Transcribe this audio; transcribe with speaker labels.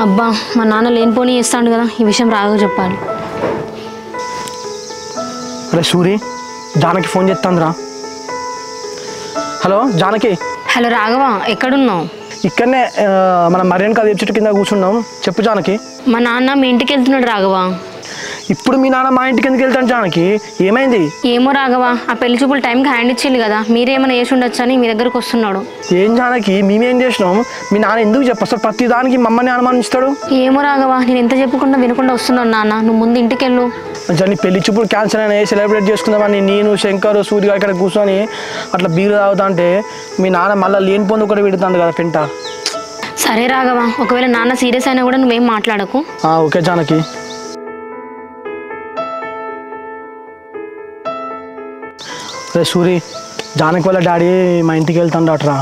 Speaker 1: అబ్బా మా నాన్న లేనిపోని చేస్తాడు కదా, ఈ విషయం రాఘవ చెప్పాలి.
Speaker 2: అరే సూరి, జానకి ఫోన్ చేస్తాందిరా. హలో జానకి.
Speaker 1: హలో రాఘవ, ఎక్కడున్నావు?
Speaker 2: ఇక్కడనే మన మర్యాన్ కాదు చెట్టు కింద కూర్చున్నాం. చెప్పు జానకి.
Speaker 1: మా నాన్న మీ ఇంటికి వెళ్తున్నాడు రాఘవ.
Speaker 2: ఇప్పుడు మీ నాన్న మా ఇంటికి ఎందుకు వెళ్తాను జానకి? ఏమైంది?
Speaker 1: ఏమో రాఘవ, ఆ పెళ్లి చూపులు టైంకి హ్యాండ్ ఇచ్చింది కదా, మీరేమైనా చేసి ఉండొచ్చు అని మీ దగ్గరకు వస్తున్నాడు.
Speaker 2: ఏం జానకి, మేమేం చేసినాం? మీ నాన్న ఎందుకు చెప్పు అసలు ప్రతి దానికి మమ్మల్ని అనుమానిస్తాడు?
Speaker 1: ఏమో రాఘవ, నేను ఎంత చెప్పుకుంటా వినకుండా వస్తున్నాను. నాన్న నువ్వు ముందు ఇంటికి వెళ్ళు.
Speaker 2: నీ పెళ్లి చూపులు క్యాన్సల్ అయినాయి, సెలబ్రేట్ చేసుకుందామని నేను శంకర్ సూర్య ఇక్కడ కూర్చొని అట్లా బీరు తాగుతా అంటే మీ నాన్న మళ్ళీ లేని పొందు కూడా పెడుతుంది కదా పెంట.
Speaker 1: సరే రాఘవ, ఒకవేళ నాన్న సీరియస్ అయినా కూడా నువ్వేం మాట్లాడకు.
Speaker 2: ఓకే జానకి. రే సూరి, జానకి వాళ్ళ డాడీ మా ఇంటికి వెళ్తాడు అట్రా.